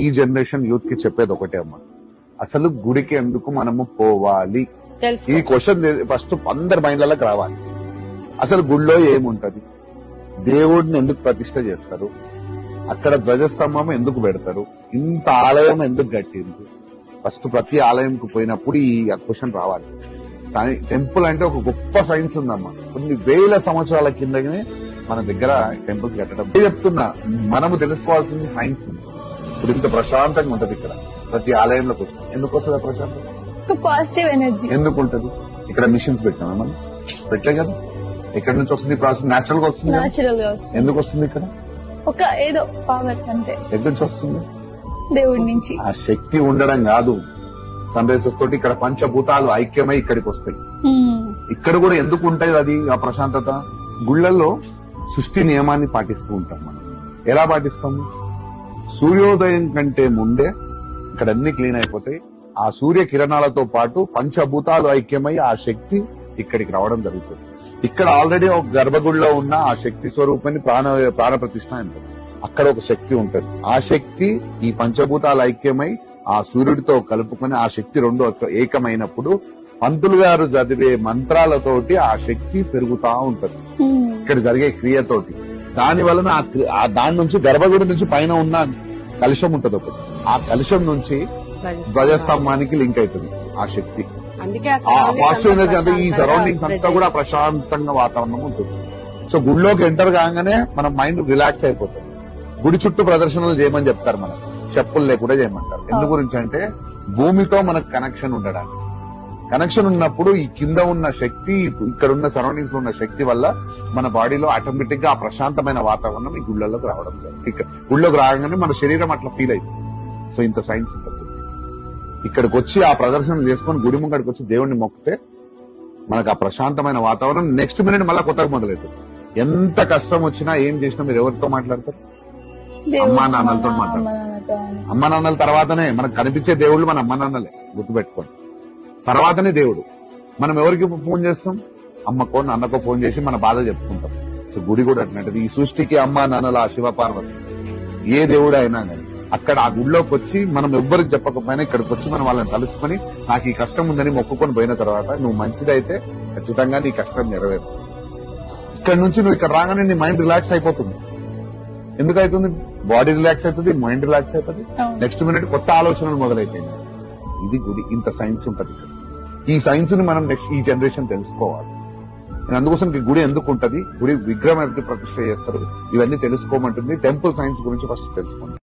ఈ generation youth కి చెప్పేది ఒకటే అమ్మా, అసలు గుడికి ఎందుకు మనము పోవాలి? ఈ క్వశ్చన్ ఫస్ట్ అందరి మైండ్లకి రావాలి. అసలు గుడిలో ఏముంటది? దేవుడిని ఎందుకు ప్రతిష్ట చేస్తారు? అక్కడ ధ్వజస్తంభం ఎందుకు పెడతారు? ఇంత ఆలయం ఎందుకు కట్టింది? ఫస్ట్ ప్రతి ఆలయంకు పోయినప్పుడు ఈ క్వశ్చన్ రావాలి. కానీ టెంపుల్ అంటే ఒక గొప్ప సైన్స్ ఉందమ్మా. కొన్ని వేల సంవత్సరాల కిందనే మన దగ్గర టెంపుల్స్ కట్టడం. చెప్తున్నా, మనము తెలుసుకోవాల్సింది సైన్స్ ఉంది. ఇప్పుడు ఇంత ప్రశాంతంగా ఉంటది ఇక్కడ ప్రతి ఆలయంలోకి వస్తుంది. ఎందుకు వస్తుంది ప్రశాంతం? పాజిటివ్ ఎనర్జీ ఎందుకు ఉంటది? ఇక్కడ మిషన్స్ పెట్టామా మనం? పెట్టలే కదా. ఎక్కడి నుంచి వస్తుంది ప్రాసెస్? న్యాచురల్ గా వస్తుంది. న్యాచురల్ గా వస్తుంది. ఎందుకు వస్తుంది? ఇక్కడ ఒక ఏదో పవర్ అంతే. ఎక్కడి నుంచి వస్తుంది? దేవుడి నుంచి. ఆ శక్తి ఉండడం కాదు, సన్ రైజెస్ తోటి ఇక్కడ పంచభూతాలు ఐక్యమై ఇక్కడికి వస్తాయి. ఇక్కడ కూడా ఎందుకు ఉంటాయి అది ఆ ప్రశాంతత? గుళ్లలో సృష్టి నియమాన్ని పాటిస్తూ ఉంటాం మనం. ఎలా పాటిస్తాము? సూర్యోదయం కంటే ముందే ఇక్కడ అన్ని క్లీన్ అయిపోతాయి. ఆ సూర్య కిరణాలతో పాటు పంచభూతాలు ఐక్యమై ఆ శక్తి ఇక్కడికి రావడం జరుగుతుంది. ఇక్కడ ఆల్రెడీ ఒక గర్భగుడిలో ఉన్న ఆ శక్తి స్వరూపాన్ని ప్రాణ ప్రతిష్ఠ అంటారు. అక్కడ ఒక శక్తి ఉంటది. ఆ శక్తి ఈ పంచభూతాలు ఐక్యమై ఆ సూర్యుడితో కలుపుకొని ఆ శక్తి రెండు ఏకమైనప్పుడు పంతులు గారు చదివే మంత్రాలతోటి ఆ శక్తి పెరుగుతా ఉంటది. ఇక్కడ జరిగే క్రియతోటి దాని వలన దాని నుంచి గర్భగుడి నుంచి పైన ఉన్న కలుషం ఉంటది ఒకటి. ఆ కలుషం నుంచి ధ్వజస్తంభానికి లింక్ అవుతుంది ఆ శక్తి. ఆ పాజిటివ్ ఎనర్జీ అంతా ఈ సరౌండింగ్స్ అంతా కూడా ప్రశాంతంగా వాతావరణం ఉంటుంది. సో గుడిలోకి ఎంటర్ కాగానే మన మైండ్ రిలాక్స్ అయిపోతుంది. గుడి చుట్టూ ప్రదర్శనలు చేయమని చెప్తారు, మనం చెప్పులు లేకుండా చేయమంటారు. ఎందు గురించి అంటే భూమితో మనకు కనెక్షన్ ఉండడానికి. కనెక్షన్ ఉన్నప్పుడు ఈ కింద ఉన్న శక్తి, ఇక్కడ ఉన్న సరౌండింగ్స్ లో ఉన్న శక్తి వల్ల మన బాడీలో ఆటోమేటిక్ గా ఆ ప్రశాంతమైన వాతావరణం ఈ గుళ్ళలోకి రావడం జరుగుతుంది. గుళ్ళోకి రాగానే మన శరీరం అట్లా ఫీల్ అవుతుంది. సో ఇంత సైన్స్ ఉంటుంది. ఇక్కడికి వచ్చి ఆ ప్రదర్శన చేసుకుని గుడి ముంగడికి వచ్చి దేవుడిని మొక్కితే మనకు ఆ ప్రశాంతమైన వాతావరణం నెక్స్ట్ మినిట్ మళ్ళీ కొత్తగా మొదలవుతుంది. ఎంత కష్టం వచ్చినా ఏం చేసినా మీరు ఎవరితో మాట్లాడతారు? అమ్మా నాన్నలతో మాట్లాడతారు. అమ్మా నాన్నల తర్వాతనే మనకు కనిపించే దేవుళ్ళు మన అమ్మా నాన్నలే, గుర్తుపెట్టుకోండి. తర్వాతనే దేవుడు. మనం ఎవరికి ఫోన్ చేస్తాం? అమ్మకో నాన్నకో ఫోన్ చేసి మన బాధ చెప్పుకుంటాం. సో గుడి కూడా అట్లాంటిది. ఈ సృష్టికి అమ్మా నాన్నల ఆ శివ పార్వతి ఏ దేవుడు అయినా కానీ అక్కడ ఆ గుడిలోకి వచ్చి మనం ఎవ్వరికి చెప్పకపోయినా ఇక్కడికి వచ్చి మనం వాళ్ళని తలుసుకొని నాకు ఈ కష్టం ఉందని మొక్కుకొని పోయిన తర్వాత నువ్వు మంచిదైతే ఖచ్చితంగా నీ కష్టం నెరవేరు. ఇక్కడ నుంచి నువ్వు ఇక్కడ రాగానే నీ మైండ్ రిలాక్స్ అయిపోతుంది. ఎందుకు అవుతుంది? బాడీ రిలాక్స్ అవుతుంది, మైండ్ రిలాక్స్ అవుతుంది. నెక్స్ట్ మినిట్ కొత్త ఆలోచనలు మొదలైపోయింది. ఇది గుడి. ఇంత సైన్స్ ఉంటది. ఈ సైన్స్ ని మనం నెక్స్ట్ ఈ జనరేషన్ తెలుసుకోవాలి. నేను అందుకోసం గుడి ఎందుకు ఉంటది, గుడి విగ్రహం ఎంత ప్రతిష్ట చేస్తారు, ఇవన్నీ తెలుసుకోమంటుంది. టెంపుల్ సైన్స్ గురించి ఫస్ట్ తెలుసుకోండి.